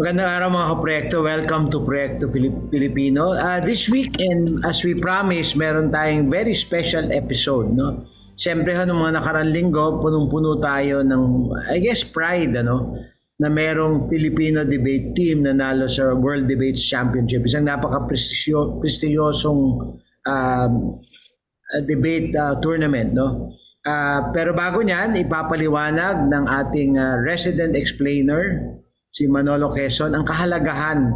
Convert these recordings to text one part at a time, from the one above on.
Magandang araw mga kaproyekto. Welcome to Proyekto Pilipino. This week, and as we promised, meron tayong very special episode. No? Siyempre, noong mga nakarang linggo, punong-puno tayo ng, I guess, pride, na merong Filipino debate team na nalo sa World Debates Championship. Isang napaka-prestigyosong debate tournament. No? Pero bago niyan, ipapaliwanag ng ating resident explainer, si Manolo Quezon, ang kahalagahan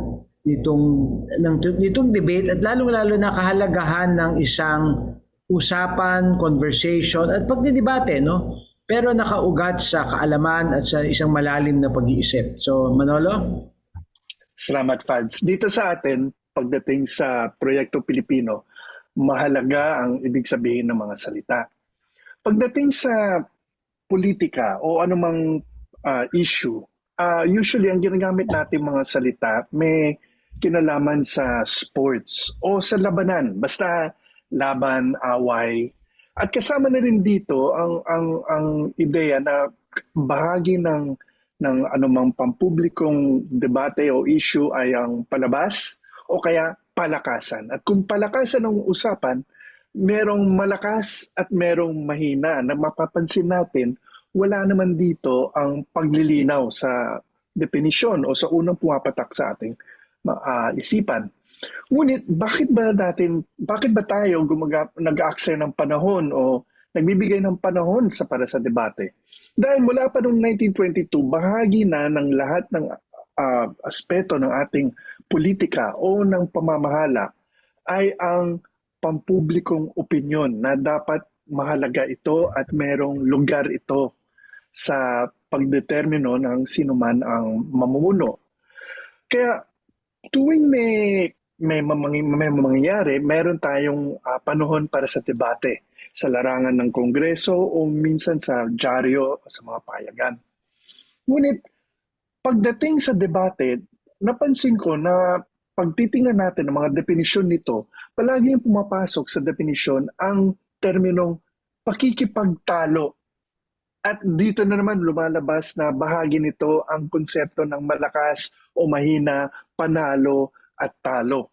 nitong debate at lalong-lalo na kahalagahan ng isang usapan, conversation at pagdidebate, no? Pero nakaugat sa kaalaman at sa isang malalim na pag-iisip. So, Manolo? Salamat, Fads. Dito sa atin, pagdating sa Proyekto Pilipino, mahalaga ang ibig sabihin ng mga salita. Pagdating sa politika o anumang issue, usually ang ginagamit natin mga salita may kinalaman sa sports o sa labanan, basta laban, away. At kasama na rin dito ang ideya na bahagi ng anumang pampublikong debate o issue ay ang palabas o kaya palakasan. At kung palakasan ang usapan, merong malakas at merong mahina na mapapansin natin. Wala naman dito ang paglilinaw sa definisyon o sa unang pumapatak sa ating isipan. Ngunit bakit ba tayo nag-aaksaya ng panahon o nagbibigay ng panahon para sa debate? Dahil mula pa noong 1922, bahagi na ng lahat ng aspeto ng ating politika o ng pamamahala ay ang pampublikong opinyon na dapat mahalaga ito at merong lugar ito sa pagdetermino ng sino man ang mamumuno. Kaya tuwing may mangyayari, meron tayong panahon para sa debate sa larangan ng Kongreso o minsan sa dyaryo sa mga payagan. Ngunit pagdating sa debate, napansin ko na pagtitingnan natin ang mga definisyon nito, palaging pumapasok sa definisyon ang terminong pakikipagtalo. At dito na naman lumalabas na bahagi nito ang konsepto ng malakas o mahina, panalo at talo.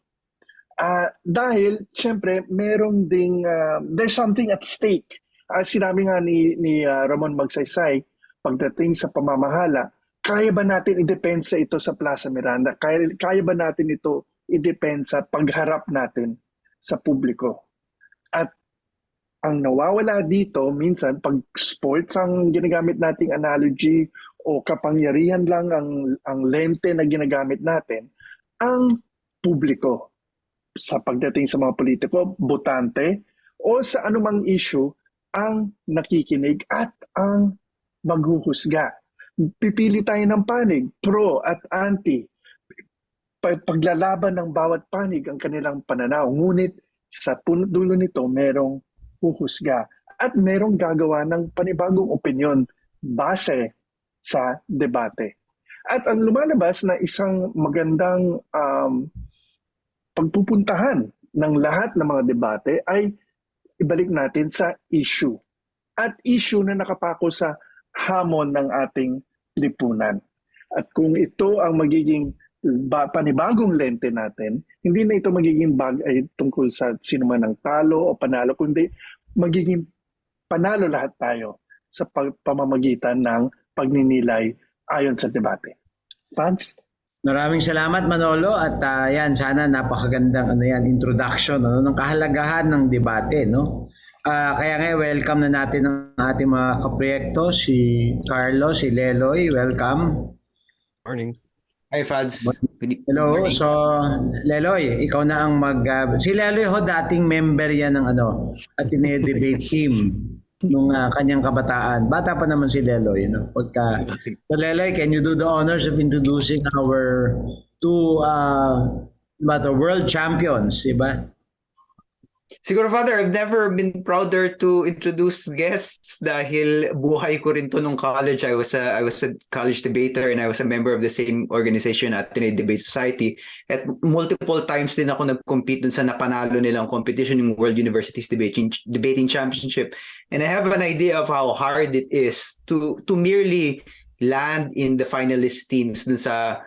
Dahil, syempre, merong ding, there's something at stake. Sinabi nga ni Ramon Magsaysay, pagdating sa pamamahala, kaya ba natin i-depensa ito sa Plaza Miranda? Kaya ba natin ito i-depensa pagharap natin sa publiko? At ang nawawala dito, minsan, pag sports ang ginagamit nating analogy o kapangyarihan lang ang lente na ginagamit natin, ang publiko sa pagdating sa mga politiko, botante, o sa anumang issue, ang nakikinig at ang maghuhusga. Pipili tayo ng panig, pro at anti. Paglalaban ng bawat panig ang kanilang pananaw. Ngunit sa dulo nito, merong huhusga at merong gagawa ng panibagong opinyon base sa debate. At ang lumalabas na isang magandang pagpupuntahan ng lahat ng mga debate ay ibalik natin sa issue. At issue na nakapako sa hamon ng ating lipunan. At kung ito ang magiging panibagong lente natin, hindi na ito magiging bagay tungkol sa sino man ang talo o panalo, kundi magiging panalo lahat tayo sa pamamagitan ng pagninilay ayon sa debate. Fans? Maraming salamat, Manolo, at yan, sana napakagandang introduction ng kahalagahan ng debate, no? Kaya ngayon, welcome na natin ang ating mga kaproyekto, si Carlo, si Leloy, welcome. Morning. Hi, Fads. Hello, so Leloy, ikaw na ang si Leloy dating member yan ng Ateneo debate team nung kanyang kabataan. Bata pa naman si Leloy, no? So Leloy, can you do the honors of introducing our two the world champions, diba? Siguro, Father, I've never been prouder to introduce guests dahil buhay ko rin to nung college. I was a college debater and I was a member of the same organization at Ateneo Debate Society. At multiple times din ako nag-compete dun sa napanalo nilang competition, yung World Universities Debating Championship. And I have an idea of how hard it is to merely land in the finalist teams dun sa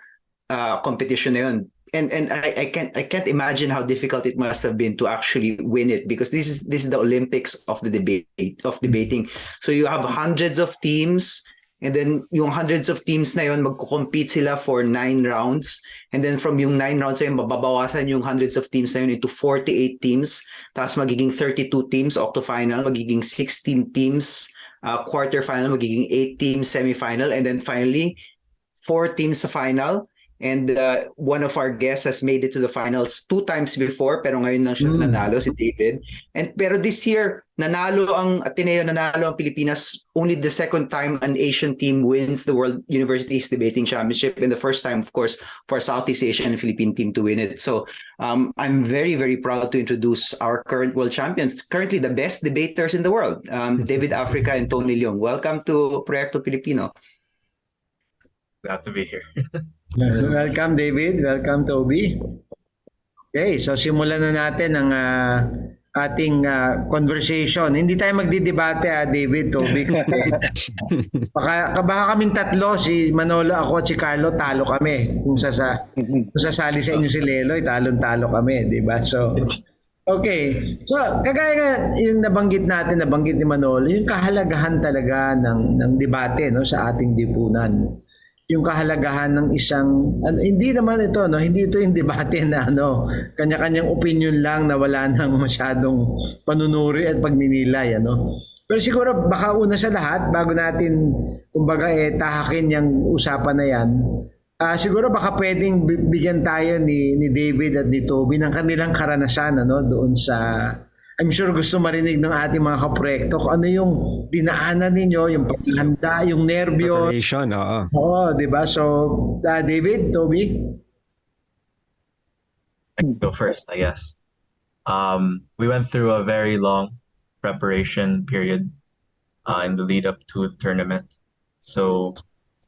competition na yun. And I can't imagine how difficult it must have been to actually win it, because this is the Olympics of the debating. So you have hundreds of teams, and then yung hundreds of teams na yun magko-compete sila for 9 rounds, and then from yung 9 rounds na yun mababawasan yung hundreds of teams na yun into 48 teams, tapos magiging 32 teams octofinal, magiging 16 teams quarterfinal, magiging 8 teams semifinal, and then finally 4 teams sa final. And one of our guests has made it to the finals 2 times before, pero ngayon lang siya nanalo, si David. Pero this year, nanalo ang Ateneo, nanalo ang Pilipinas. Only the second time an Asian team wins the World Universities Debating Championship, and the first time, of course, for Southeast Asian and Philippine team to win it. So I'm very, very proud to introduce our current world champions, currently the best debaters in the world, David Africa and Tobi Leung. Welcome to Proyekto Pilipino. Glad to be here. Welcome, David. Welcome, Toby. Okay, so simulan na natin ang ating conversation. Hindi tayo magdidebate, David, Toby. baka kaming tatlo, si Manolo, ako at si Carlo, talo kami. Kung sasali sa inyo si Leloy, talon-talo kami, di ba? So, okay. So, kagaya nga yung nabanggit ni Manolo, yung kahalagahan talaga ng debate, no, sa ating lipunan. Yung kahalagahan ng isang hindi naman ito, no, hindi ito yung debate na kanya-kanyang opinion lang na wala nang masyadong panunuri at pagninilay, Pero siguro baka una sa lahat, bago natin kumbaga tahakin yung usapan na yan, siguro baka pwedeng bigyan tayo ni David at ni Toby ng kanilang karanasan doon sa, I'm sure gusto marinig ng ating mga kaproyekto kung ano yung dinaanan ninyo, yung paghahanda, yung nerbyo. Preparation, oo. Oo, di ba? So, David, Toby? I can go first, I guess. We went through a very long preparation period in the lead up to the tournament. So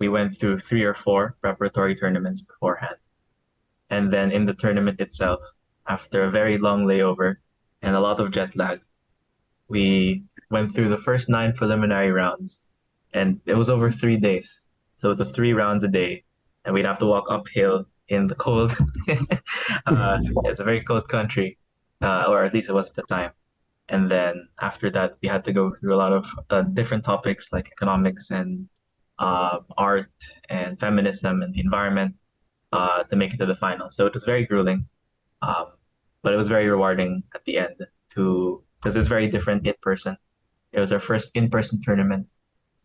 we went through 3 or 4 preparatory tournaments beforehand. And then in the tournament itself, after a very long layover, and a lot of jet lag, we went through the first 9 preliminary rounds, and it was over 3 days. So it was 3 rounds a day, and we'd have to walk uphill in the cold. It's a very cold country, or at least it was at the time. And then after that, we had to go through a lot of different topics like economics and art and feminism and the environment to make it to the final. So it was very grueling. But it was very rewarding at the end because it was very different in person. It was our first in-person tournament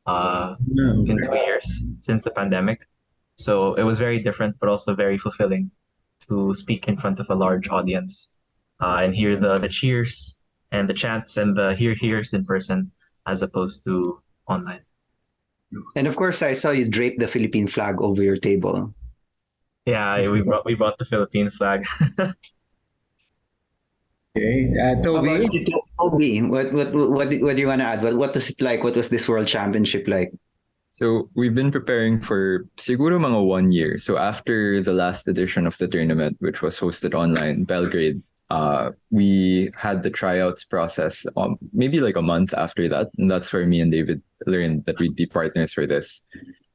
in 2 years since the pandemic. So it was very different, but also very fulfilling to speak in front of a large audience and hear the cheers and the chants and the hears in person as opposed to online. And of course, I saw you drape the Philippine flag over your table. Yeah, we brought the Philippine flag. Okay, Toby? Toby, what do you want to add? What was it like? What was this World Championship like? So we've been preparing for siguro mga 1 year. So after the last edition of the tournament, which was hosted online, Belgrade, we had the tryouts process maybe like a month after that. And that's where me and David learned that we'd be partners for this.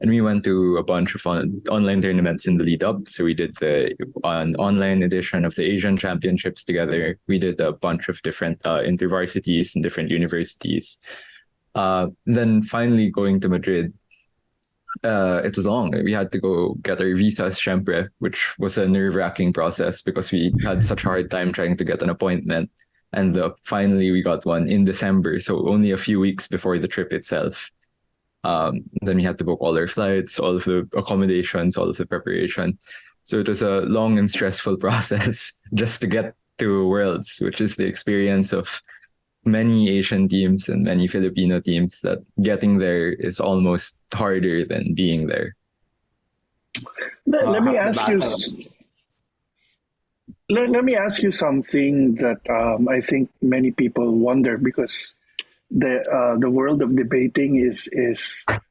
And we went to a bunch of online tournaments in the lead up. So we did an online edition of the Asian Championships together. We did a bunch of different intervarsities and different universities. Then finally going to Madrid, it was long. We had to go get our visas, syempre, which was a nerve-wracking process because we had such a hard time trying to get an appointment. And finally we got one in December, so only a few weeks before the trip itself. Then we had to book all our flights, all of the accommodations, all of the preparation. So it was a long and stressful process just to get to Worlds, which is the experience of many Asian teams and many Filipino teams, that getting there is almost harder than being there. Let me ask you. Let me ask you something that I think many people wonder, because the world of debating is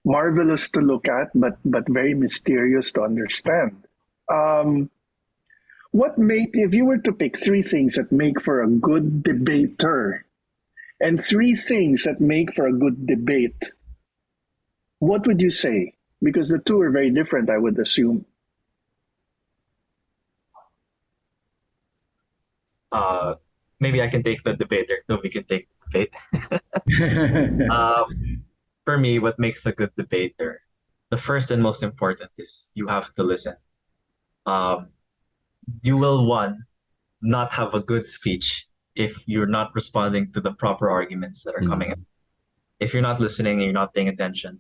marvelous to look at, but very mysterious to understand. If you were to pick 3 things that make for a good debater, and 3 things that make for a good debate, what would you say? Because the 2 are very different, I would assume. maybe I can take the debate, or Toby can take the debate. For me, what makes a good debater, the first and most important is you have to listen. Um, you will, one, not have a good speech if you're not responding to the proper arguments that are coming in. If you're not listening and you're not paying attention,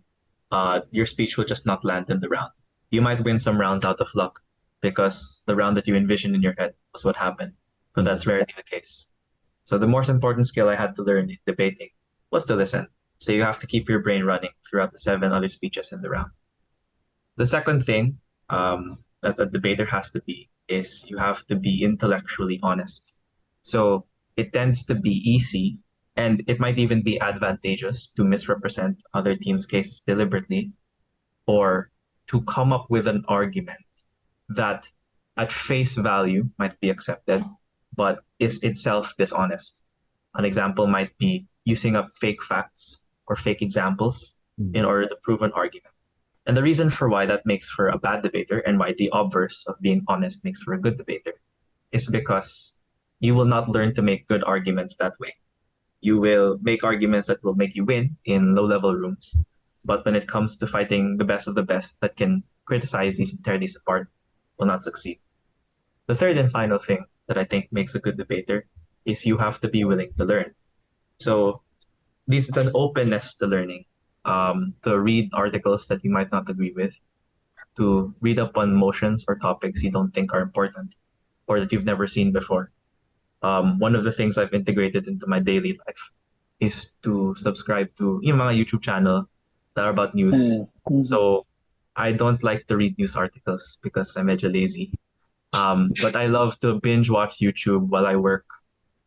your speech will just not land in the round. You might win some rounds out of luck because the round that you envisioned in your head was what happened, but that's rarely the case. So the most important skill I had to learn in debating was to listen. So you have to keep your brain running throughout the 7 other speeches in the round. The second thing that a debater has to be is you have to be intellectually honest. So it tends to be easy, and it might even be advantageous to misrepresent other teams' cases deliberately, or to come up with an argument that at face value might be accepted, but is itself dishonest. An example might be using up fake facts or fake examples in order to prove an argument. And the reason for why that makes for a bad debater, and why the obverse of being honest makes for a good debater, is because you will not learn to make good arguments that way. You will make arguments that will make you win in low-level rooms, but when it comes to fighting the best of the best that can criticize these and tear these apart, will not succeed. The third and final thing that I think makes a good debater is you have to be willing to learn. So it's an openness to learning, to read articles that you might not agree with, to read up on motions or topics you don't think are important or that you've never seen before. One of the things I've integrated into my daily life is to subscribe to mga YouTube channel that are about news. So I don't like to read news articles because I'm medyo lazy. But I love to binge watch YouTube while I work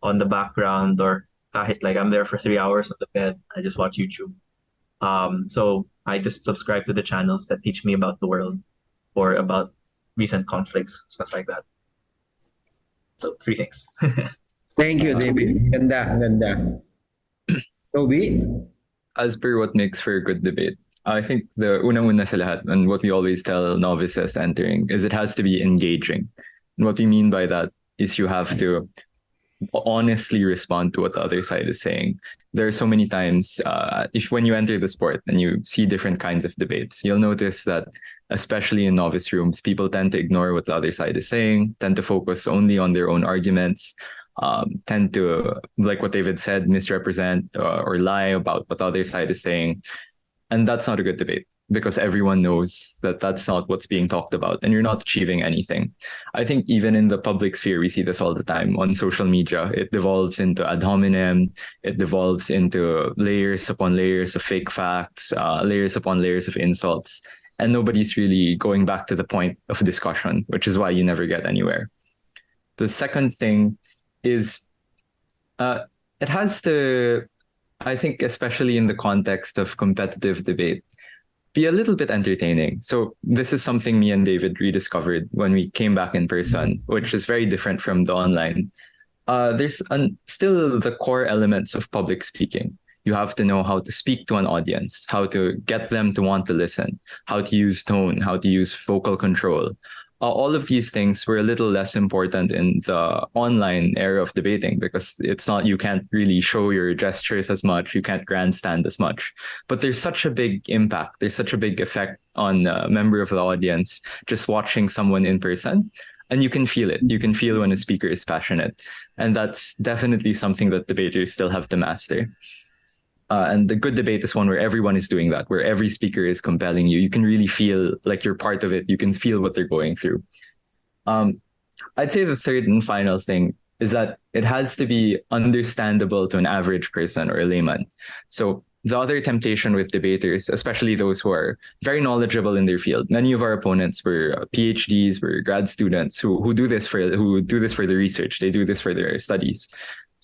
on the background, or kahit like I'm there for 3 hours on the bed, I just watch YouTube. So I just subscribe to the channels that teach me about the world or about recent conflicts, stuff like that. So 3 things. Thank you, David. Ganda, ganda. Toby? As per what makes for a good debate, I think the unang-una sa lahat, and what we always tell novices entering, is it has to be engaging. And what we mean by that is you have to honestly respond to what the other side is saying. There are so many times, when you enter the sport and you see different kinds of debates, you'll notice that, especially in novice rooms, people tend to ignore what the other side is saying, tend to focus only on their own arguments, tend to, like what David said, misrepresent or lie about what the other side is saying. And that's not a good debate, because everyone knows that that's not what's being talked about and you're not achieving anything. I think even in the public sphere, we see this all the time on social media. It devolves into ad hominem. It devolves into layers upon layers of fake facts, layers upon layers of insults. And nobody's really going back to the point of discussion, which is why you never get anywhere. The second thing is it has to, I think, especially in the context of competitive debate, be a little bit entertaining. So this is something me and David rediscovered when we came back in person, which is very different from the online. There's still the core elements of public speaking. You have to know how to speak to an audience, how to get them to want to listen, how to use tone, how to use vocal control. All of these things were a little less important in the online era of debating, because you can't really show your gestures as much, you can't grandstand as much. But there's such a big impact, there's such a big effect on a member of the audience just watching someone in person. And you can feel it. You can feel when a speaker is passionate. And that's definitely something that debaters still have to master. And the good debate is one where everyone is doing that, where every speaker is compelling you. You can really feel like you're part of it. You can feel what they're going through. I'd say the third and final thing is that it has to be understandable to an average person or a layman. So the other temptation with debaters, especially those who are very knowledgeable in their field, many of our opponents were PhDs, were grad students who do this for the research. They do this for their studies.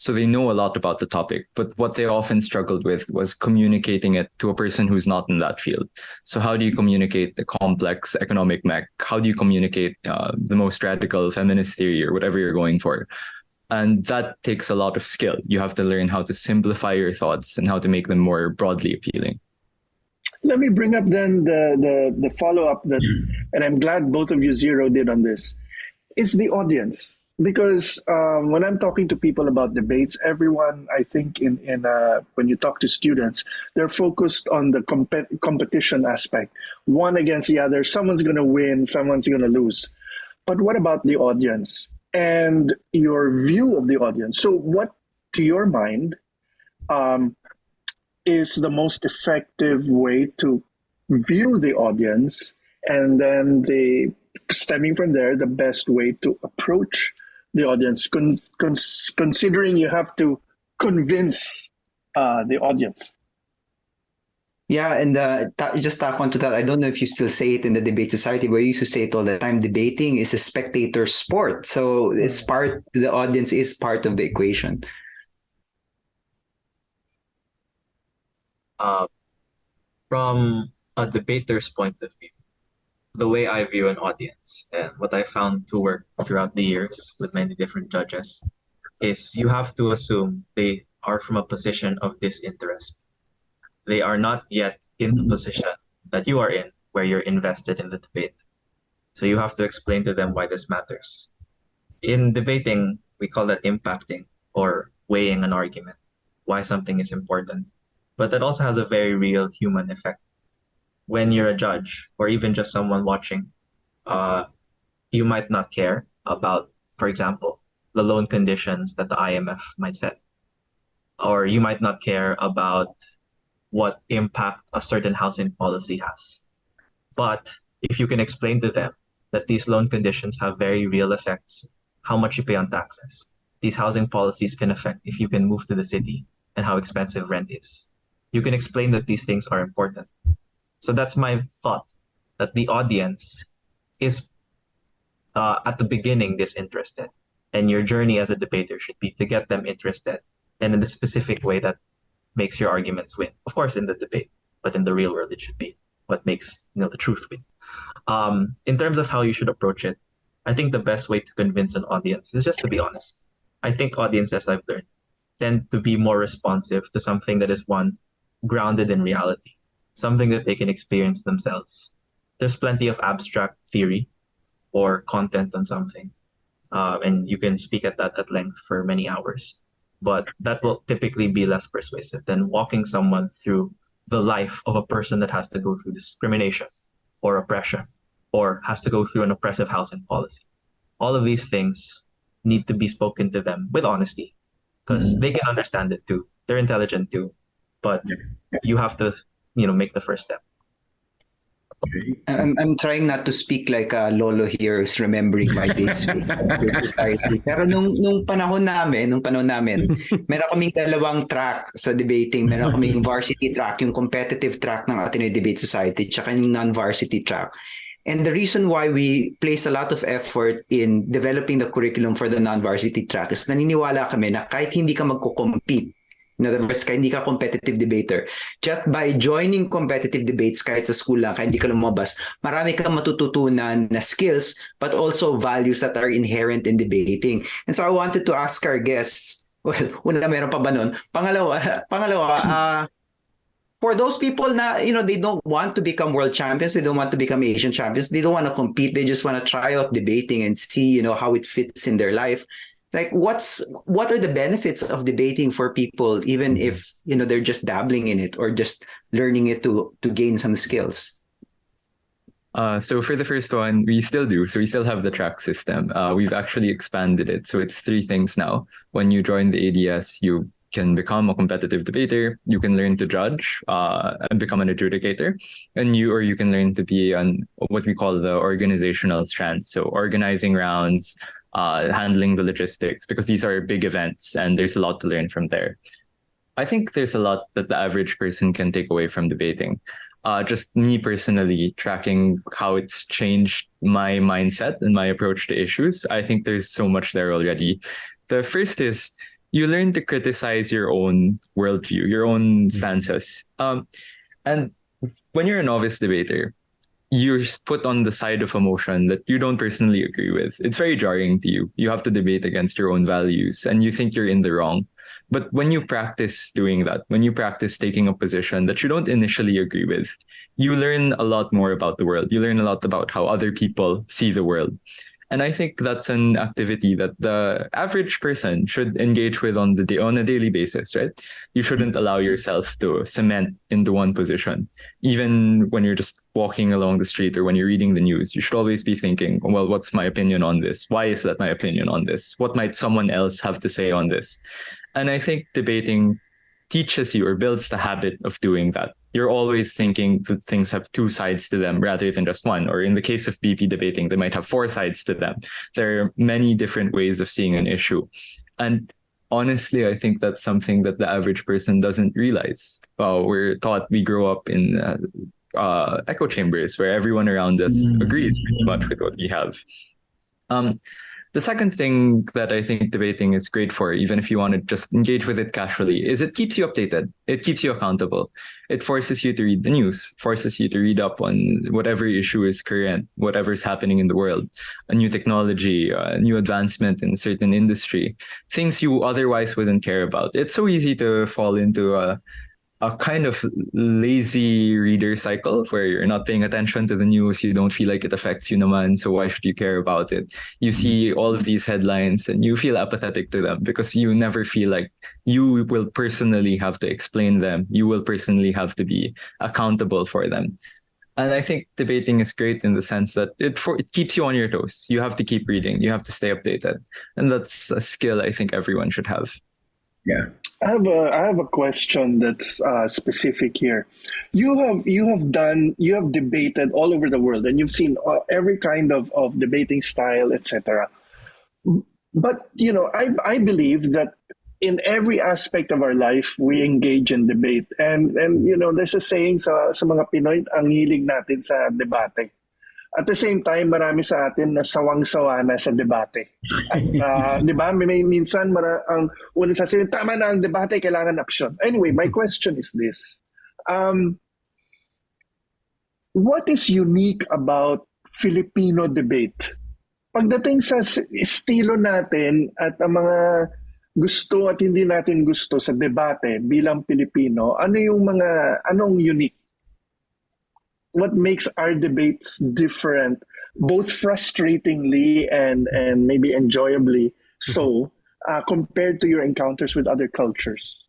So they know a lot about the topic, but what they often struggled with was communicating it to a person who's not in that field. So how do you communicate the complex economic mech? How do you communicate the most radical feminist theory or whatever you're going for? And that takes a lot of skill. You have to learn how to simplify your thoughts and how to make them more broadly appealing. Let me bring up then the follow-up that, and I'm glad both of you zeroed in on this, is the audience. because when I'm talking to people about debates, everyone, I think, when you talk to students, they're focused on the competition aspect, one against the other. Someone's going to win, someone's going to lose. But what about the audience and your view of the audience? So, what, to your mind, is the most effective way to view the audience, and then stemming from there, the best way to approach the audience, considering you have to convince the audience? Yeah, and just tack on to that, I don't know if you still say it in the debate society, but we used to say it all the time, debating is a spectator sport. So the audience is part of the equation. From a debater's point of view, the way I view an audience and what I found to work throughout the years with many different judges is you have to assume they are from a position of disinterest. They are not yet in the position that you are in, where you're invested in the debate. So you have to explain to them why this matters. In debating, we call that impacting or weighing an argument, why something is important. But that also has a very real human effect. When you're a judge or even just someone watching, you might not care about, for example, the loan conditions that the IMF might set. Or you might not care about what impact a certain housing policy has. But if you can explain to them that these loan conditions have very real effects, how much you pay on taxes, these housing policies can affect if you can move to the city and how expensive rent is. You can explain that these things are important. So that's my thought, that the audience is at the beginning disinterested, and your journey as a debater should be to get them interested, and in the specific way that makes your arguments win. Of course, in the debate, but in the real world, it should be what makes the truth win. In terms of how you should approach it, I think the best way to convince an audience is just to be honest. I think audiences, I've learned, tend to be more responsive to something that is grounded in reality, something that they can experience themselves. There's plenty of abstract theory or content on something, and you can speak at that at length for many hours. But that will typically be less persuasive than walking someone through the life of a person that has to go through discrimination or oppression or has to go through an oppressive housing policy. All of these things need to be spoken to them with honesty because they can understand it too. They're intelligent too. But you have to, make the first step. I'm trying not to speak like a lolo here who's remembering my days with society. Pero nung panahon namin, meron kaming dalawang track sa debating. Meron kaming varsity track, yung competitive track ng Ateneo Debate Society, tsaka yung non-varsity track. And the reason why we place a lot of effort in developing the curriculum for the non-varsity track is naniniwala kami na kahit hindi ka magko-compete, in other words, kahit hindi ka competitive debater, just by joining competitive debates kahit sa school lang, kahit hindi ka lumabas, marami kang matututunan na skills but also values that are inherent in debating. And so I wanted to ask our guests, well, una meron pa ba nun? Pangalawa, for those people na, they don't want to become world champions, they don't want to become Asian champions, they don't want to compete, they just want to try out debating and see, how it fits in their life. Like, what are the benefits of debating for people, even if they're just dabbling in it or just learning it to gain some skills? So for the first one, we still do. So we still have the track system. We've actually expanded it. So it's 3 things now. When you join the ADS, you can become a competitive debater. You can learn to judge and become an adjudicator, and you can learn to be on what we call the organizational strand. So organizing rounds, handling the logistics, because these are big events and there's a lot to learn from there. I think there's a lot that the average person can take away from debating. Just me personally tracking how it's changed my mindset and my approach to issues. I think there's so much there already. The first is you learn to criticize your own worldview, your own stances. And when you're a novice debater, you're put on the side of emotion that you don't personally agree with. It's very jarring to you. You have to debate against your own values and you think you're in the wrong. But when you practice doing that, when you practice taking a position that you don't initially agree with, you learn a lot more about the world. You learn a lot about how other people see the world. And I think that's an activity that the average person should engage with on a daily basis, right? You shouldn't allow yourself to cement into one position. Even when you're just walking along the street or when you're reading the news, you should always be thinking, well, what's my opinion on this? Why is that my opinion on this? What might someone else have to say on this? And I think debating teaches you or builds the habit of doing that. You're always thinking that things have two sides to them rather than just one. Or in the case of BP debating, they might have four sides to them. There are many different ways of seeing an issue. And honestly, I think that's something that the average person doesn't realize. We're taught, we grow up in echo chambers where everyone around us agrees pretty much with what we have. The second thing that I think debating is great for, even if you want to just engage with it casually, is it keeps you updated. It keeps you accountable. It forces you to read the news, forces you to read up on whatever issue is current, whatever's happening in the world, a new technology, a new advancement in a certain industry, things you otherwise wouldn't care about. It's so easy to fall into a kind of lazy reader cycle where you're not paying attention to the news. You don't feel like it affects you naman, so why should you care about it? You see all of these headlines and you feel apathetic to them because you never feel like you will personally have to explain them. You will personally have to be accountable for them. And I think debating is great in the sense that it keeps you on your toes. You have to keep reading. You have to stay updated. And that's a skill I think everyone should have. Yeah. I have a question that's specific here. You have debated all over the world, and you've seen every kind of debating style, etc. But I believe that in every aspect of our life, we engage in debate, and there's a saying sa mga Pinoy, ang hilig natin sa debate. At the same time, marami sa atin na sawang-sawa na sa debate. At, di ba, may minsan ang unang sasabihin, tama na ang debate, kailangan action. Anyway, my question is this. What is unique about Filipino debate? Pagdating sa estilo natin at ang mga gusto at hindi natin gusto sa debate bilang Pilipino, anong unique? What makes our debates different, both frustratingly and maybe enjoyably so, compared to your encounters with other cultures?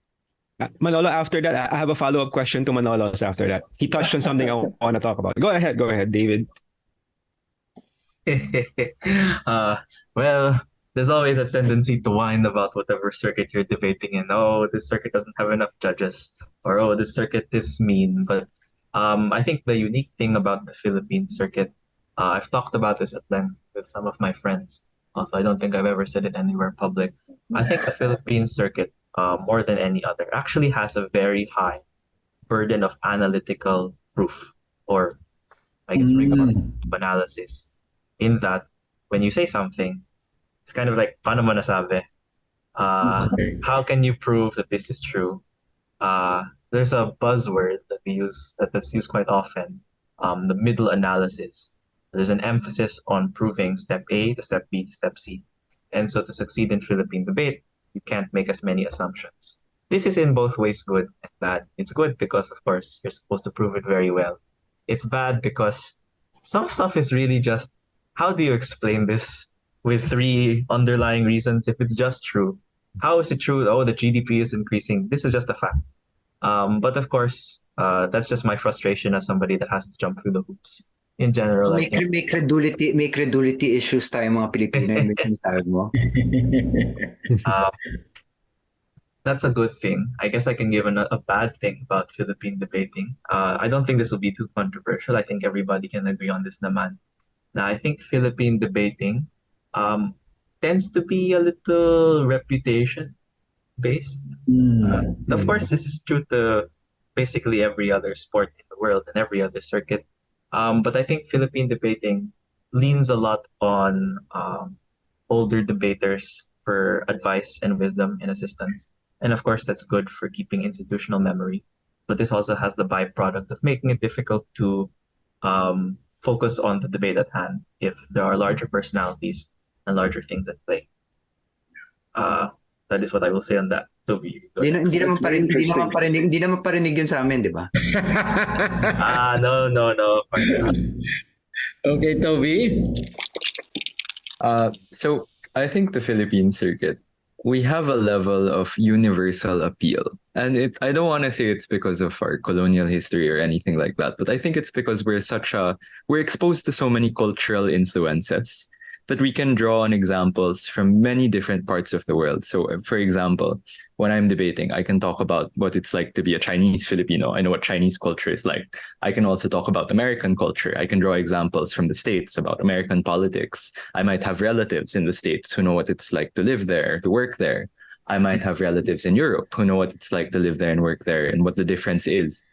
Manolo, after that, I have a follow-up question to Manolo's after that. He touched on something I want to talk about. Go ahead, David. Well, there's always a tendency to whine about whatever circuit you're debating in. Oh, this circuit doesn't have enough judges, or oh, this circuit is mean. But I think the unique thing about the Philippine circuit, I've talked about this at length with some of my friends, although I don't think I've ever said it anywhere public. I think the Philippine circuit, more than any other, actually has a very high burden of analytical proof, or I guess analysis, in that when you say something, it's kind of like, paano mo nasabi? How can you prove that this is true? There's a buzzword that we use that's used quite often, the middle analysis. There's an emphasis on proving step A to step B to step C. And so to succeed in Philippine debate, you can't make as many assumptions. This is in both ways good and bad. It's good because, of course, you're supposed to prove it very well. It's bad because some stuff is really just, how do you explain this with three underlying reasons if it's just true? How is it true? Oh, the GDP is increasing. This is just a fact. But of course, that's just my frustration as somebody that has to jump through the hoops. In general, may credulity issues tayo mga Pilipino, yung sinasabi mo. That's a good thing. I guess I can give a bad thing about Philippine debating. I don't think this will be too controversial. I think everybody can agree on this naman. Now, I think Philippine debating tends to be a little reputation based. Of course, this is true to basically every other sport in the world and every other circuit. But I think Philippine debating leans a lot on older debaters for advice and wisdom and assistance. And of course, that's good for keeping institutional memory. But this also has the byproduct of making it difficult to focus on the debate at hand if there are larger personalities and larger things at play. That is what I will say on that. Tobi. Hindi naman parinig yun sa amin, di ba? No. Okay, Tobi. So I think the Philippine circuit, we have a level of universal appeal. And I don't want to say it's because of our colonial history or anything like that, but I think it's because we're exposed to so many cultural influences that we can draw on examples from many different parts of the world. So, for example, when I'm debating, I can talk about what it's like to be a Chinese Filipino. I know what Chinese culture is like. I can also talk about American culture. I can draw examples from the States about American politics. I might have relatives in the States who know what it's like to live there, to work there. I might have relatives in Europe who know what it's like to live there and work there and what the difference is.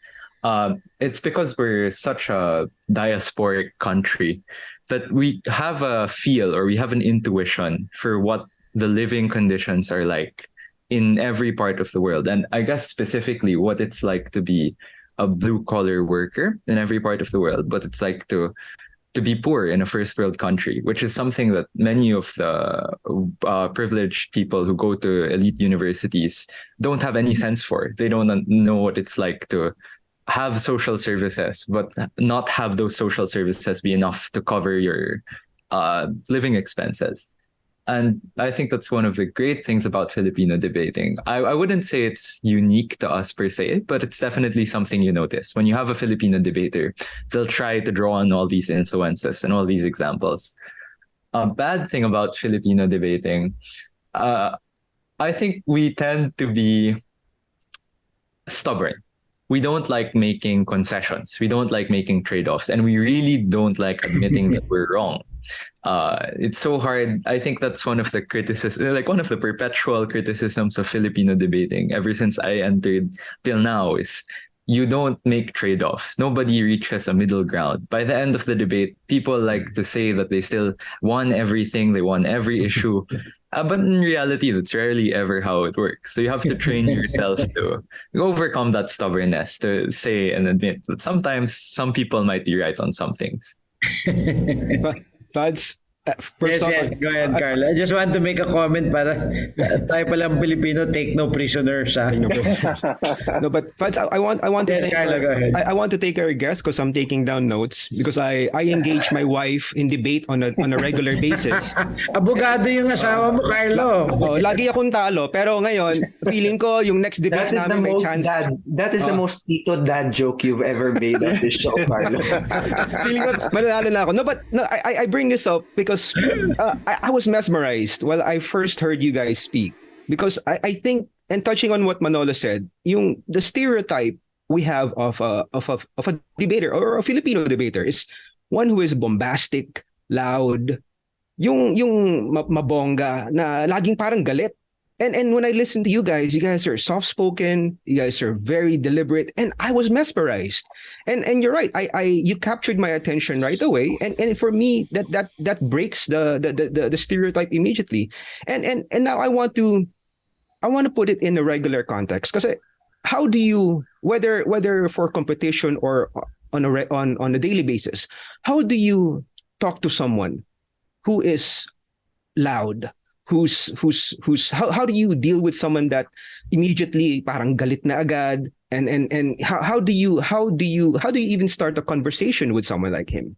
It's because we're such a diasporic country that we have a feel or we have an intuition for what the living conditions are like in every part of the world. And I guess specifically what it's like to be a blue collar worker in every part of the world, but it's like to be poor in a first world country, which is something that many of the privileged people who go to elite universities don't have any sense for. They don't know what it's like to have social services, but not have those social services be enough to cover your living expenses. And I think that's one of the great things about Filipino debating. I wouldn't say it's unique to us per se, but it's definitely something you notice. When you have a Filipino debater, they'll try to draw on all these influences and all these examples. A bad thing about Filipino debating, I think we tend to be stubborn. We don't like making concessions. We don't like making trade-offs. And we really don't like admitting that we're wrong. It's so hard. I think that's one of the criticisms, like one of the perpetual criticisms of Filipino debating ever since I entered till now is you don't make trade-offs. Nobody reaches a middle ground. By the end of the debate, people like to say that they still won everything, they won every issue. But in reality, that's rarely ever how it works. So you have to train yourself to overcome that stubbornness, to say and admit that sometimes some people might be right on some things. That's Yes, yes. Go ahead, Carl. I just want to make a comment para tayo palang Pilipino, take no prisoners. No, but I want to Yes, take Carlo, go ahead. I want to take our guest because I'm taking down notes because I engage my wife in debate on a regular basis. Abogado yung asawa mo, Carlo. Oh, lagi akong talo pero ngayon feeling ko yung next debate That is the namin may most chance. that is the most Tito dad joke you've ever made on this show, Carlo. Feeling ko mananalo na ako. No, but no, I bring this up because I was mesmerized while I first heard you guys speak because I think, and touching on what Manolo said, the stereotype we have of a debater or a Filipino debater is one who is bombastic, loud, yung mabongga na laging parang galit. And when I listen to you guys are soft-spoken, you guys are very deliberate, and I was mesmerized. And you're right, you captured my attention right away, and for me that breaks the stereotype immediately. And now I want to put it in a regular context because how do you whether for competition or on a daily basis, how do you talk to someone who is loud? How do you deal with someone that immediately parang galit na agad and how do you even start a conversation with someone like him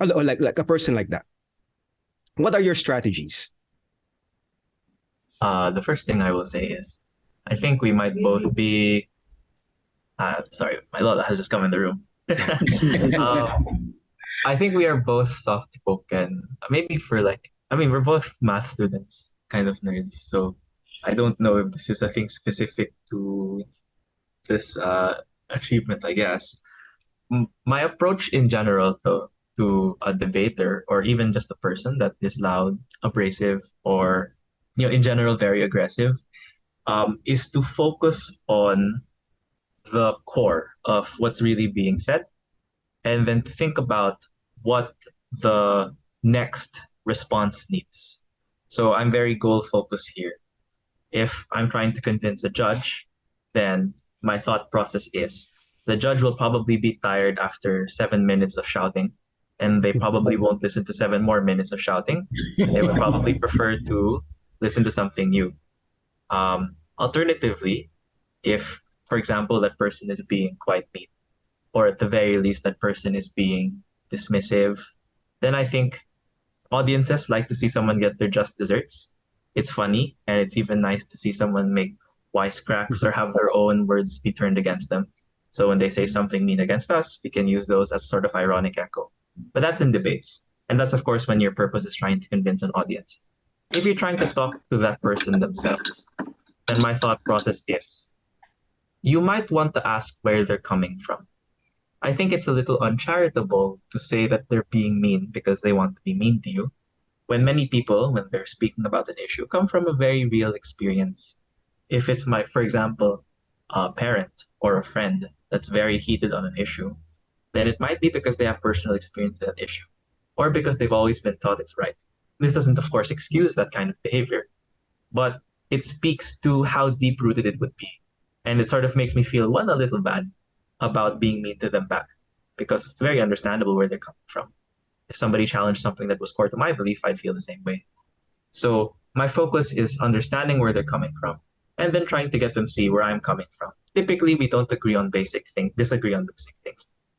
or like a person like that? What are your strategies? The first thing I will say is I think we might both be sorry, my Lola has just come in the room. I think we are both soft spoken, maybe for we're both math students, kind of nerds. So I don't know if this is a thing specific to this achievement, I guess. My approach in general, though, to a debater or even just a person that is loud, abrasive, or in general very aggressive, is to focus on the core of what's really being said, and then think about what the next response needs. So I'm very goal focused here. If I'm trying to convince a judge, then my thought process is the judge will probably be tired after 7 minutes of shouting, and they probably won't listen to 7 more minutes of shouting. They would probably prefer to listen to something new. Alternatively, if, for example, that person is being quite mean, or at the very least that person is being dismissive, then I think audiences like to see someone get their just desserts. It's funny, and it's even nice to see someone make wisecracks or have their own words be turned against them. So when they say something mean against us, we can use those as sort of ironic echo. But that's in debates. And that's, of course, when your purpose is trying to convince an audience. If you're trying to talk to that person themselves, then my thought process is, you might want to ask where they're coming from. I think it's a little uncharitable to say that they're being mean because they want to be mean to you, when many people, when they're speaking about an issue, come from a very real experience. If it's for example, a parent or a friend that's very heated on an issue, then it might be because they have personal experience with that issue, or because they've always been taught it's right. This doesn't, of course, excuse that kind of behavior, but it speaks to how deep-rooted it would be. And it sort of makes me feel, one, a little bad about being mean to them back, because it's very understandable where they're coming from. If somebody challenged something that was core to my belief, I'd feel the same way. So my focus is understanding where they're coming from, and then trying to get them see where I'm coming from. Typically, we don't disagree on basic things.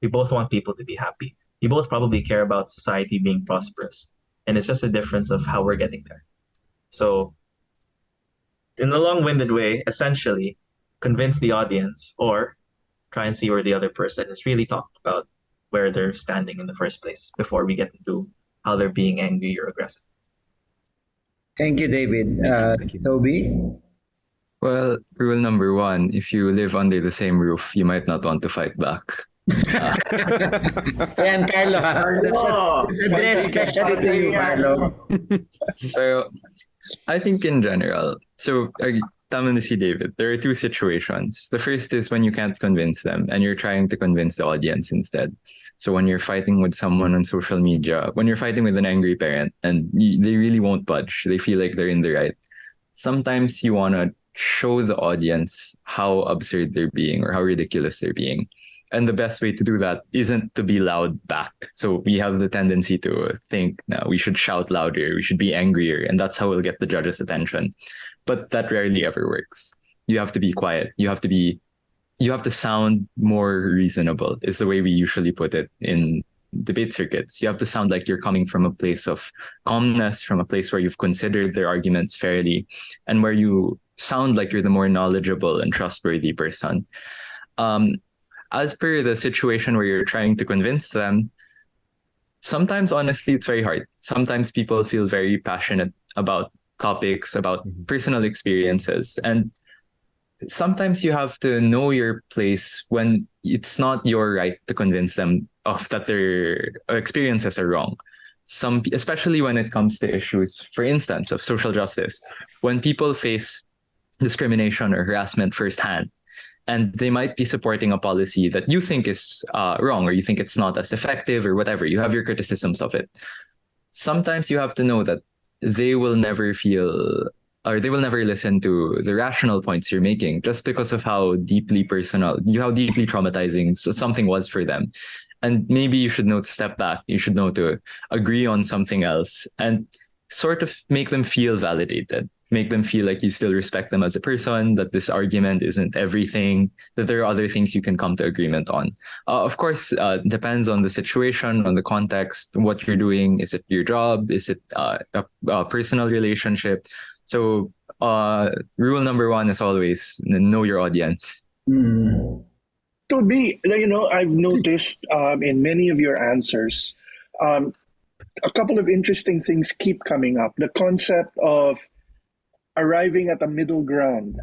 We both want people to be happy. We both probably care about society being prosperous. And it's just a difference of how we're getting there. So, in a long-winded way, essentially, convince the audience or try and see where the other person is really talking about where they're standing in the first place before we get into how they're being angry or aggressive. Thank you, David. Toby? Well, rule number one, if you live under the same roof, you might not want to fight back. Ayan, Carlo. That's a dress especially to you, Carlo. Pero I think in general, so tama na si David, there are two situations. The first is when you can't convince them and you're trying to convince the audience instead. So when you're fighting with someone on social media, when you're fighting with an angry parent and they really won't budge, they feel like they're in the right. Sometimes you want to show the audience how absurd they're being or how ridiculous they're being. And the best way to do that isn't to be loud back. So we have the tendency to think, no, we should shout louder, we should be angrier, and that's how we'll get the judge's attention. But that rarely ever works. You have to be quiet. You have to sound more reasonable, is the way we usually put it in debate circuits. You have to sound like you're coming from a place of calmness, from a place where you've considered their arguments fairly, and where you sound like you're the more knowledgeable and trustworthy person. As per the situation where you're trying to convince them, sometimes, honestly, it's very hard. Sometimes people feel very passionate about topics, about personal experiences. And sometimes you have to know your place when it's not your right to convince them of that their experiences are wrong. Especially when it comes to issues, for instance, of social justice, when people face discrimination or harassment firsthand, and they might be supporting a policy that you think is wrong, or you think it's not as effective, or whatever. You have your criticisms of it. Sometimes you have to know that they will never listen to the rational points you're making, just because of how deeply personal, how deeply traumatizing something was for them. And maybe you should know to step back. You should know to agree on something else and sort of make them feel validated. Make them feel like you still respect them as a person, that this argument isn't everything, that there are other things you can come to agreement on. Of course, depends on the situation, on the context, what you're doing. Is it your job? Is it a personal relationship? So rule number one is always know your audience. To be, I've noticed in many of your answers, a couple of interesting things keep coming up. The concept of arriving at a middle ground,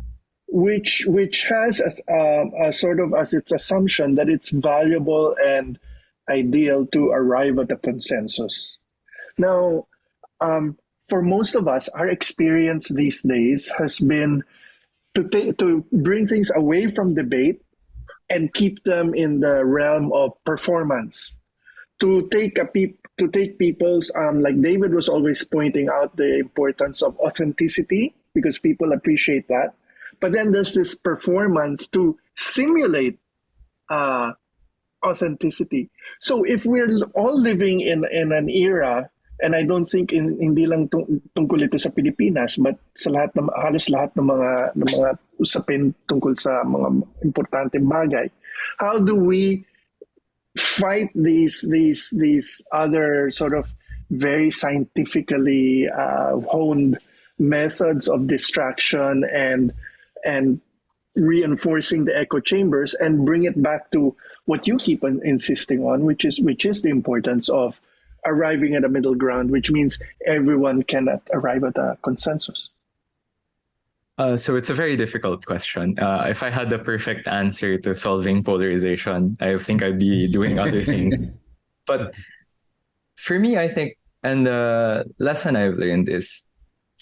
which has a sort of as its assumption that it's valuable and ideal to arrive at a consensus. Now, for most of us, our experience these days has been to bring things away from debate and keep them in the realm of performance. To take people's, like David was always pointing out the importance of authenticity, because people appreciate that. But then there's this performance to simulate authenticity. So if we're all living in an era, and I don't think hindi lang tungkol ito sa Pilipinas, but sa halos lahat ng mga usapin tungkol sa mga importanteng bagay, how do we fight these other sort of very scientifically honed methods of distraction and reinforcing the echo chambers, and bring it back to what you keep on insisting on, which is the importance of arriving at a middle ground, which means everyone cannot arrive at a consensus. So it's a very difficult question. If I had the perfect answer to solving polarization, I think I'd be doing other things. But for me, I think, and the lesson I've learned is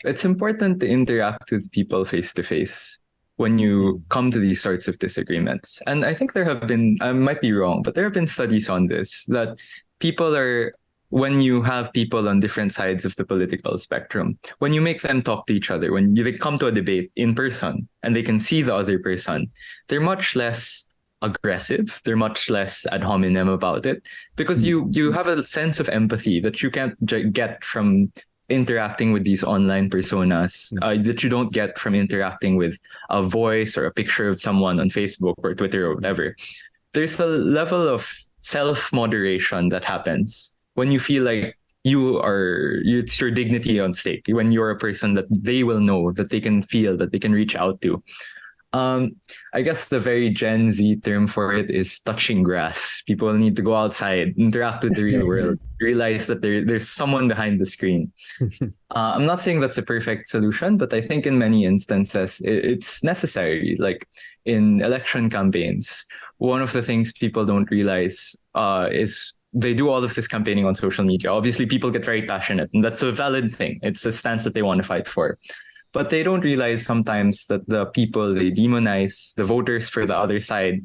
it's important to interact with people face to face when you come to these sorts of disagreements. And I think there have been, I might be wrong, but there have been studies on this, that people are, when you have people on different sides of the political spectrum, when you make them talk to each other, when they come to a debate in person and they can see the other person, they're much less aggressive, they're much less ad hominem about it, because you have a sense of empathy that you can't get from interacting with these online personas, that you don't get from interacting with a voice or a picture of someone on Facebook or Twitter or whatever. There's a level of self-moderation that happens when you feel like it's your dignity on stake, when you're a person that they will know, that they can feel, that they can reach out to. I guess the very Gen Z term for it is touching grass. People need to go outside, interact with the real world, realize that there's someone behind the screen. I'm not saying that's a perfect solution, but I think in many instances it's necessary. Like in election campaigns, one of the things people don't realize is they do all of this campaigning on social media. Obviously, people get very passionate, and that's a valid thing. It's a stance that they want to fight for. But they don't realize sometimes that the people they demonize, the voters for the other side,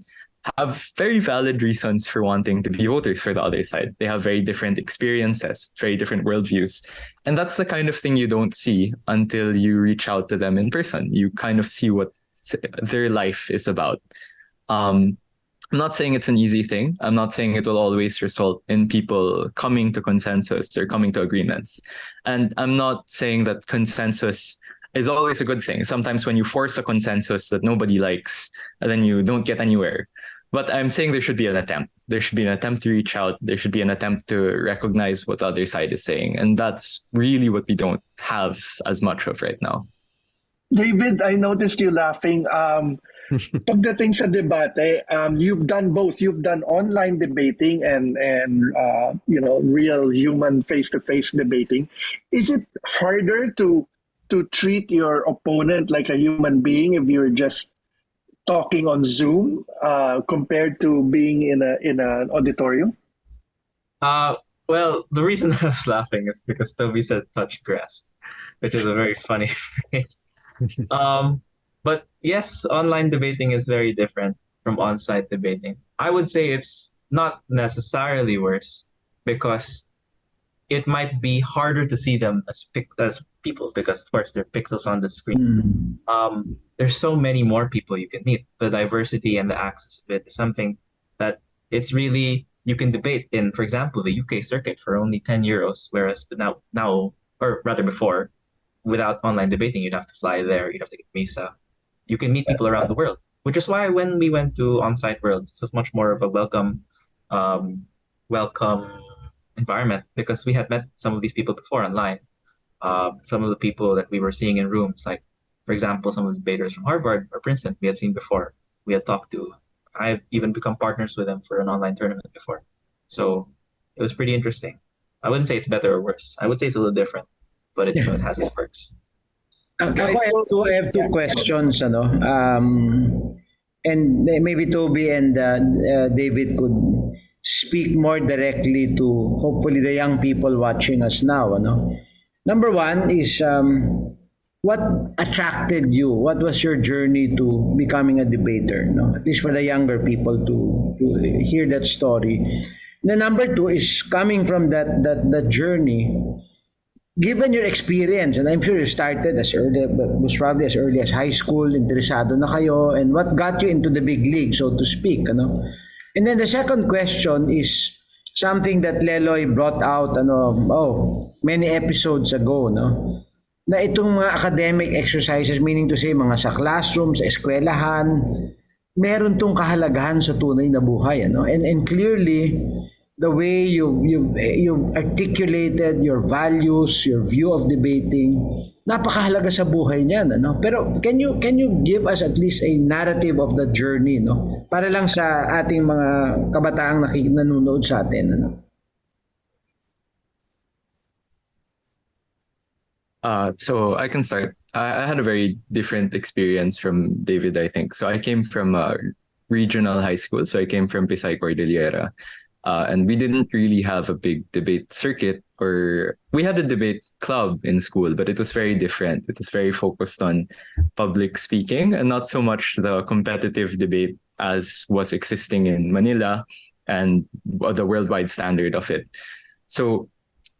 have very valid reasons for wanting to be voters for the other side. They have very different experiences, very different worldviews. And that's the kind of thing you don't see until you reach out to them in person. You kind of see what their life is about. I'm not saying it's an easy thing. I'm not saying it will always result in people coming to consensus or coming to agreements. And I'm not saying that consensus is always a good thing. Sometimes when you force a consensus that nobody likes, then you don't get anywhere. But I'm saying there should be an attempt. There should be an attempt to reach out. There should be an attempt to recognize what the other side is saying. And that's really what we don't have as much of right now. David, I noticed you laughing. Pagdating sa debate, you've done both. You've done online debating and real human face-to-face debating. Is it harder to treat your opponent like a human being if you're just talking on Zoom compared to being in an auditorium? Well, the reason I was laughing is because Toby said touch grass, which is a very funny phrase. But yes, online debating is very different from on-site debating. I would say it's not necessarily worse because it might be harder to see them as people because, of course, they're pixels on the screen. There's so many more people you can meet. The diversity and the access of it is something that it's really, you can debate in, for example, the UK circuit for only €10, whereas now, or rather before, without online debating, you'd have to fly there, you'd have to get visa. You can meet people around the world, which is why when we went to on-site worlds, this was much more of a welcome environment because we had met some of these people before online. Some of the people that we were seeing in rooms, like, for example, some of the debaters from Harvard or Princeton, we had seen before. We had talked to. I've even become partners with them for an online tournament before. So it was pretty interesting. I wouldn't say it's better or worse. I would say it's a little different, but it has its perks. I have two questions, and maybe Toby and David could speak more directly to hopefully the young people watching us now. Number one is what attracted you? What was your journey to becoming a debater? At least for the younger people to hear that story. The number two is coming from that journey. Given your experience, and I'm sure you started as early, but was probably as early as high school, interesado na kayo, and what got you into the big league, so to speak, And then the second question is something that Leloy brought out, many episodes ago, na itong mga academic exercises, meaning to say, mga sa classroom, sa eskwelahan, meron tong kahalagahan sa tunay na buhay, And clearly, the way you've articulated your values, your view of debating. Napakahalaga sa buhay niyan, ano? Pero can you give us at least a narrative of the journey, no? Para lang sa ating mga kabataang nanonood sa atin, ano? So I can start. I had a very different experience from David, I think. So I came from a regional high school. So I came from Pisay Cordillera. And we didn't really have a big debate circuit, or we had a debate club in school, but it was very different. It was very focused on public speaking and not so much the competitive debate as was existing in Manila and the worldwide standard of it. So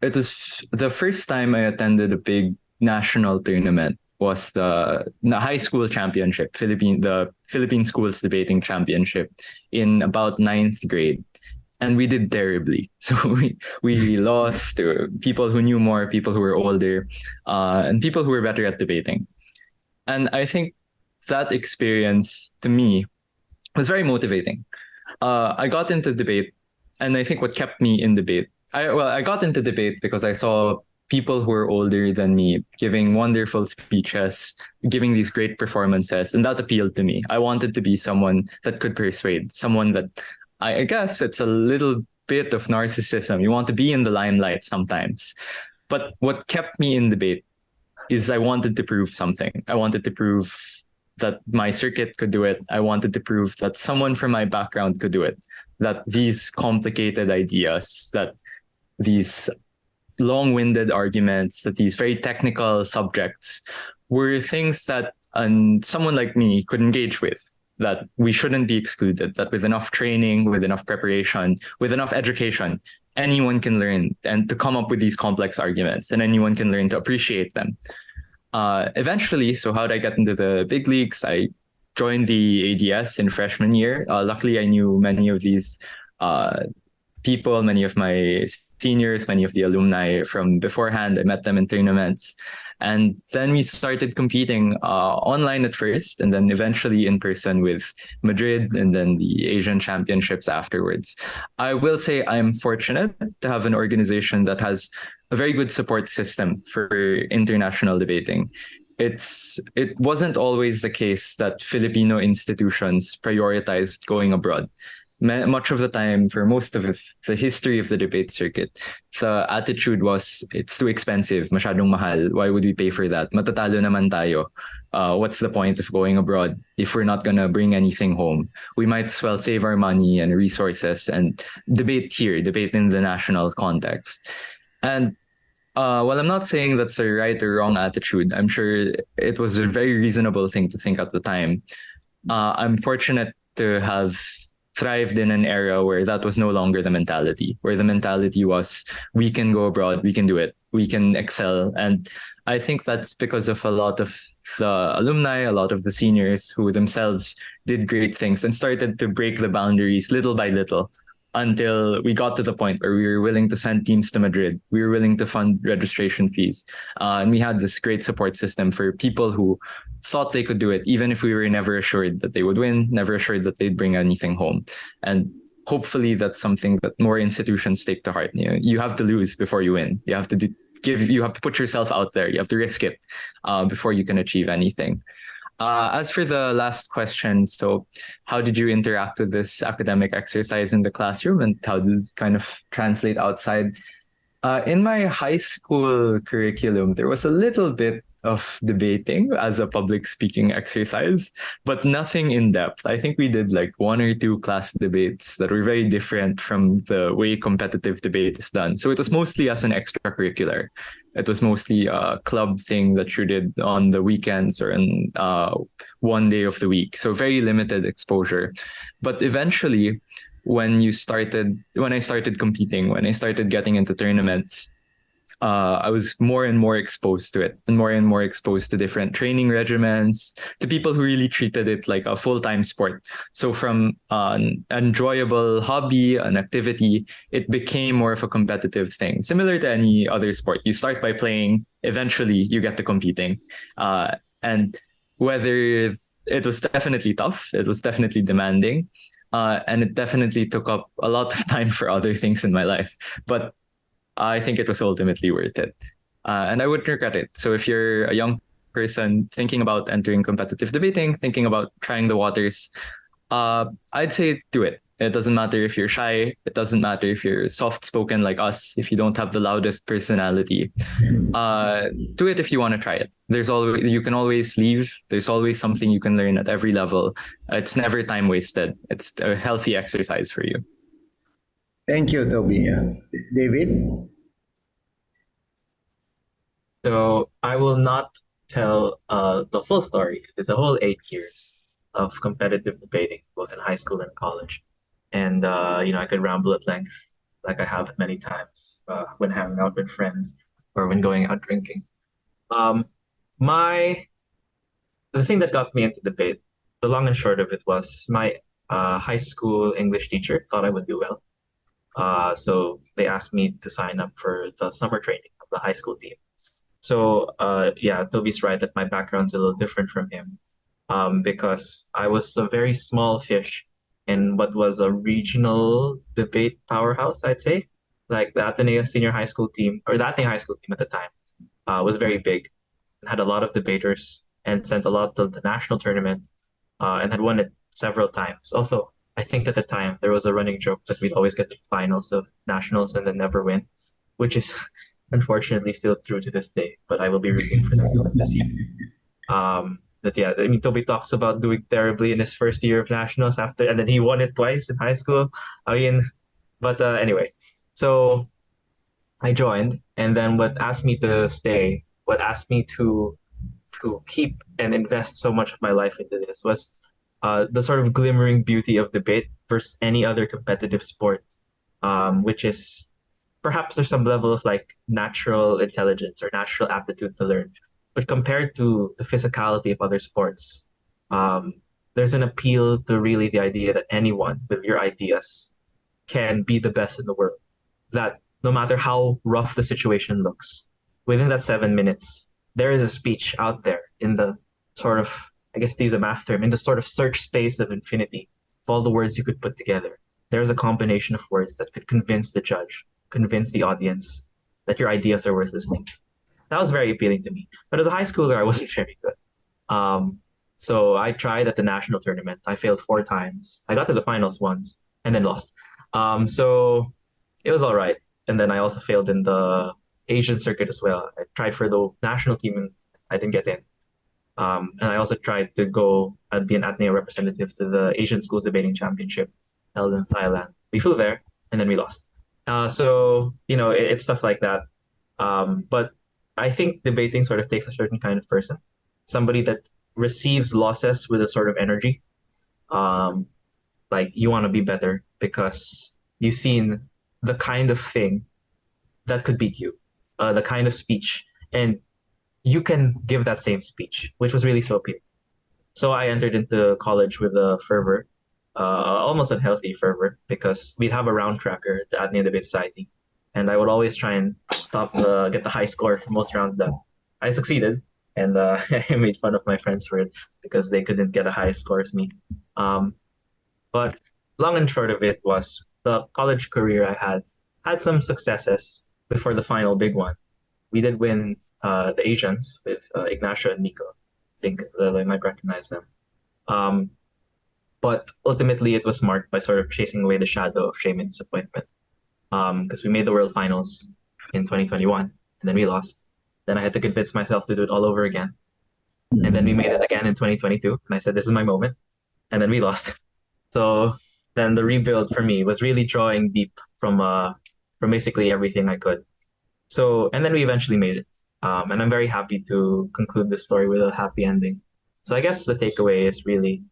it was the first time I attended a big national tournament was the high school championship, the Philippine Schools Debating Championship in about 9th grade. And we did terribly. So we lost to people who knew more, people who were older, and people who were better at debating. And I think that experience to me was very motivating. I got into debate, and I think what kept me in debate, I got into debate because I saw people who were older than me giving wonderful speeches, giving these great performances, and that appealed to me. I wanted to be someone that could persuade, someone that I guess it's a little bit of narcissism. You want to be in the limelight sometimes. But what kept me in debate is I wanted to prove something. I wanted to prove that my circuit could do it. I wanted to prove that someone from my background could do it. That these complicated ideas, that these long-winded arguments, that these very technical subjects were things that someone like me could engage with. That we shouldn't be excluded, that with enough training, with enough preparation, with enough education, anyone can learn and to come up with these complex arguments, and anyone can learn to appreciate them. Eventually, so how did I get into the big leagues? I joined the ADS in freshman year. Luckily, I knew many of these people, many of my seniors, many of the alumni from beforehand. I met them in tournaments. And then we started competing online at first, and then eventually in person with Madrid, and then the Asian Championships afterwards. I will say I'm fortunate to have an organization that has a very good support system for international debating. It wasn't always the case that Filipino institutions prioritized going abroad. Much of the time, for most of the history of the debate circuit, the attitude was, it's too expensive, masyadong mahal. Why would we pay for that? Matatalo naman tayo. What's the point of going abroad if we're not going to bring anything home? We might as well save our money and resources and debate here, debate in the national context. And while I'm not saying that's a right or wrong attitude, I'm sure it was a very reasonable thing to think at the time. I'm fortunate to have thrived in an era where that was no longer the mentality, where the mentality was, we can go abroad, we can do it, we can excel. And I think that's because of a lot of the alumni, a lot of the seniors who themselves did great things and started to break the boundaries little by little until we got to the point where we were willing to send teams to Madrid. We were willing to fund registration fees. And we had this great support system for people who thought they could do it, even if we were never assured that they would win, never assured that they'd bring anything home. And hopefully that's something that more institutions take to heart. You have to lose before you win. You have to you have to put yourself out there. You have to risk it before you can achieve anything. As for the last question, so how did you interact with this academic exercise in the classroom, and how did it kind of translate outside? In my high school curriculum, there was a little bit of debating as a public speaking exercise, but nothing in depth. I think we did like 1 or 2 class debates that were very different from the way competitive debate is done. So it was mostly as an extracurricular. It was mostly a club thing that you did on the weekends or in one day of the week. So very limited exposure. But eventually, when I started competing, when I started getting into tournaments, I was more and more exposed to it, and more exposed to different training regimens, to people who really treated it like a full-time sport. So from an enjoyable hobby, an activity, it became more of a competitive thing. Similar to any other sport, you start by playing, eventually you get to competing. And whether it was definitely tough, it was definitely demanding. And it definitely took up a lot of time for other things in my life. But I think it was ultimately worth it. And I wouldn't regret it. So if you're a young person thinking about entering competitive debating, thinking about trying the waters, I'd say do it. It doesn't matter if you're shy. It doesn't matter if you're soft-spoken like us. If you don't have the loudest personality, do it if you want to try it. You can always leave. There's always something you can learn at every level. It's never time wasted. It's a healthy exercise for you. Thank you, Toby. David? So I will not tell the full story. It's a whole 8 years of competitive debating, both in high school and college. And I could ramble at length, like I have many times when hanging out with friends or when going out drinking. Um, my the thing that got me into debate, the long and short of it was my high school English teacher thought I would do well. So they asked me to sign up for the summer training of the high school team. So yeah, Toby's right that my background's a little different from him, because I was a very small fish in what was a regional debate powerhouse, I'd say. Like the Ateneo senior high school team, or the Ateneo high school team at the time, was very big and had a lot of debaters and sent a lot to the national tournament, and had won it several times. Also, I think at the time there was a running joke that we'd always get to finals of nationals and then never win, which is unfortunately still true to this day. But I will be rooting for them this year. But yeah, I mean, Toby talks about doing terribly in his first year of nationals after, and then he won it twice in high school. I mean, but anyway, so I joined, and then what asked me to stay, what asked me to keep and invest so much of my life into this was the sort of glimmering beauty of debate versus any other competitive sport, which is perhaps there's some level of like natural intelligence or natural aptitude to learn. But compared to the physicality of other sports, there's an appeal to really the idea that anyone with your ideas can be the best in the world. That no matter how rough the situation looks, within that 7 minutes, there is a speech out there in the sort of, I guess to use a math term, in the sort of search space of infinity, of all the words you could put together. There's a combination of words that could convince the judge, convince the audience that your ideas are worth listening to. That was very appealing to me. But as a high schooler, I wasn't very good. So I tried at the national tournament. I failed 4 times. I got to the finals once and then lost. So it was all right. And then I also failed in the Asian circuit as well. I tried for the national team and I didn't get in. And I also tried to go and be an Ateneo representative to the Asian Schools Debating Championship held in Thailand. We flew there and then we lost. So, it's stuff like that. But I think debating sort of takes a certain kind of person, somebody that receives losses with a sort of energy. Like you want to be better because you've seen the kind of thing that could beat you, the kind of speech, and you can give that same speech, which was really so appealing. So I entered into college with a fervor, almost unhealthy fervor, because we'd have a round tracker at the Ateneo Debate Society, and I would always try and get the high score for most rounds done. I succeeded, and I made fun of my friends for it because they couldn't get a high score as me. But long and short of it was the college career I had some successes before the final big one. We did win the Asians with Ignacio and Nico. I think Leloy might recognize them. But ultimately, it was marked by sort of chasing away the shadow of shame and disappointment. Because we made the World Finals in 2021, and then we lost. Then I had to convince myself to do it all over again. And then we made it again in 2022, and I said, this is my moment. And then we lost. So then the rebuild for me was really drawing deep from basically everything I could. So, and then we eventually made it. And I'm very happy to conclude this story with a happy ending. So I guess the takeaway is really,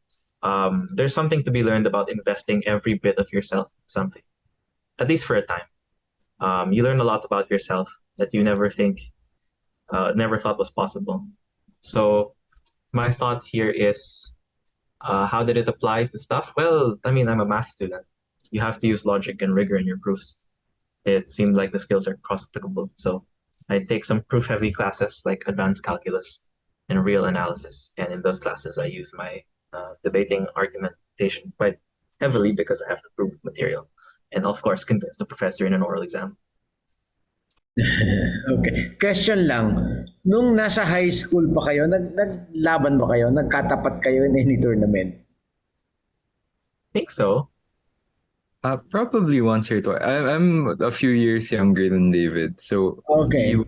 there's something to be learned about investing every bit of yourself in something, at least for a time. You learn a lot about yourself that you never thought was possible. So my thought here is, how did it apply to stuff? Well, I mean, I'm a math student. You have to use logic and rigor in your proofs. It seemed like the skills are cross-applicable. So I take some proof-heavy classes like advanced calculus and real analysis. And in those classes, I use my debating argumentation quite heavily because I have to prove material. And of course, convince the professor in an oral exam. Okay. Question lang. Nung nasa high school pa kayo, naglaban ba kayo? Nagkatapat kayo in any tournament? I think so. Probably once or twice. I'm a few years younger than David, so Okay.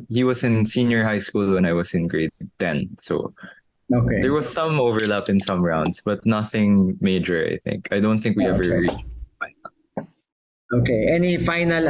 he was in senior high school when I was in grade 10. So Okay. there was some overlap in some rounds, but nothing major, I think. I don't think we ever Okay. reached. Okay. Any final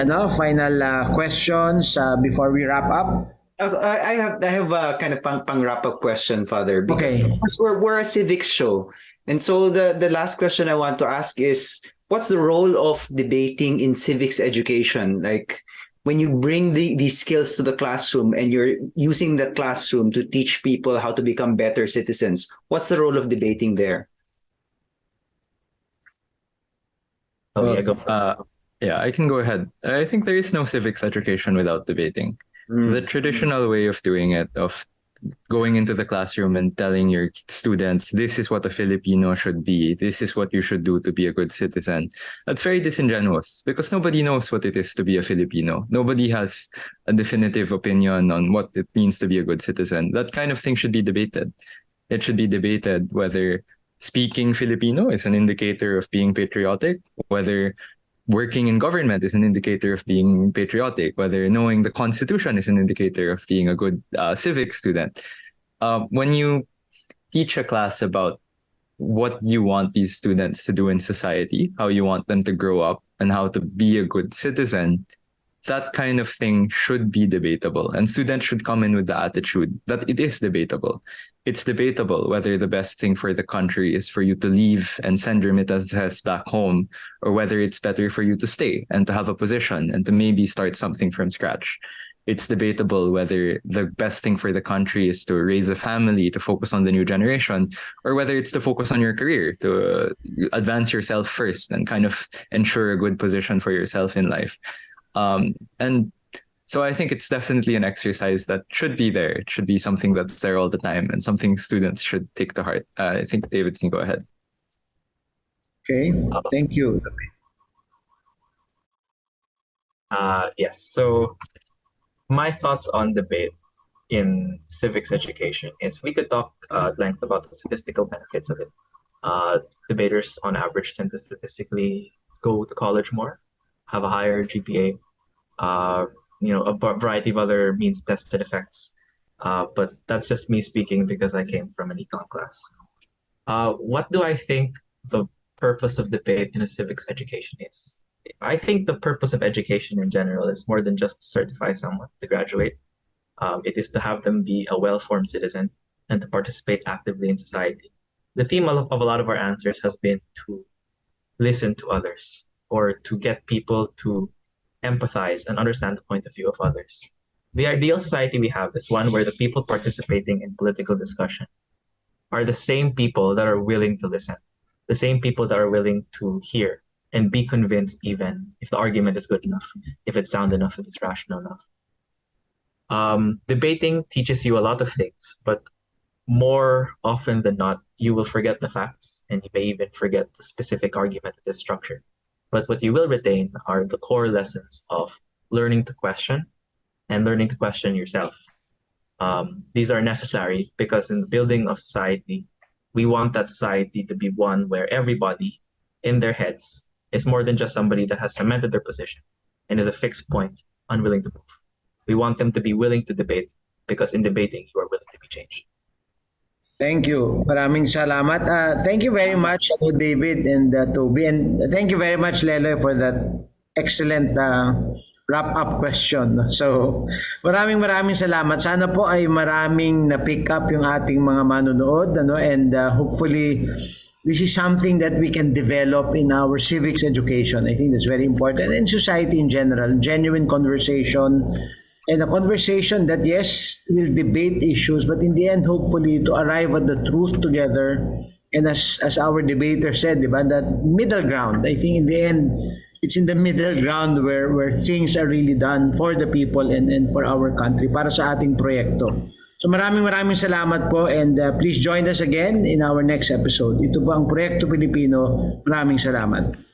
questions before we wrap up? I have a kind of pang wrap up question, Father, because Okay. of course we're a civics show, and so the last question I want to ask is, what's the role of debating in civics education? Like when you bring these skills to the classroom and you're using the classroom to teach people how to become better citizens, what's the role of debating there? Oh, Well, yeah, go first. Yeah, I can go ahead. I think there is no civics education without debating. The traditional way of doing it, of going into the classroom and telling your students, this is what a Filipino should be, this is what you should do to be a good citizen, that's very disingenuous because nobody knows what it is to be a Filipino. Nobody has a definitive opinion on what it means to be a good citizen. That kind of thing should be debated. It should be debated whether speaking Filipino is an indicator of being patriotic, whether working in government is an indicator of being patriotic, whether knowing the Constitution is an indicator of being a good civic student. When you teach a class about what you want these students to do in society, how you want them to grow up, and how to be a good citizen, that kind of thing should be debatable. And students should come in with the attitude that it is debatable. It's debatable whether the best thing for the country is for you to leave and send remittances back home, or whether it's better for you to stay and to have a position and to maybe start something from scratch. It's debatable whether the best thing for the country is to raise a family, to focus on the new generation, or whether it's to focus on your career, to advance yourself first and kind of ensure a good position for yourself in life. And so I think it's definitely an exercise that should be there. It should be something that's there all the time and something students should take to heart. I think David can go ahead. Okay. Thank you. Yes. So my thoughts on debate in civics education is we could talk at length about the statistical benefits of it. Debaters on average tend to statistically go to college more, have a higher GPA, a variety of other means tested effects. But that's just me speaking because I came from an econ class. What do I think the purpose of debate in a civics education is? I think the purpose of education in general is more than just to certify someone to graduate. It is to have them be a well-formed citizen and to participate actively in society. The theme of a lot of our answers has been to listen to others, or to get people to empathize and understand the point of view of others. The ideal society we have is one where the people participating in political discussion are the same people that are willing to listen, the same people that are willing to hear and be convinced, even if the argument is good enough, if it's sound enough, if it's rational enough. Debating teaches you a lot of things, but more often than not, you will forget the facts and you may even forget the specific argumentative structure. But what you will retain are the core lessons of learning to question and learning to question yourself. These are necessary because in the building of society, we want that society to be one where everybody in their heads is more than just somebody that has cemented their position and is a fixed point, unwilling to move. We want them to be willing to debate because in debating, you are willing to be changed. Thank you. Maraming salamat. Thank you very much, David and Toby. And thank you very much, Leloy, for that excellent wrap-up question. So, maraming salamat. Sana po ay maraming na-pick up yung ating mga manonood. And hopefully, this is something that we can develop in our civics education. I think that's very important. And society in general, genuine conversation. And a conversation that, yes, will debate issues, but in the end, hopefully, to arrive at the truth together. And as our debater said, diba, that middle ground, I think in the end, it's in the middle ground where things are really done for the people and for our country, para sa ating proyekto. So So maraming salamat po and please join us again in our next episode. Ito po ang Proyekto Pilipino. Maraming salamat.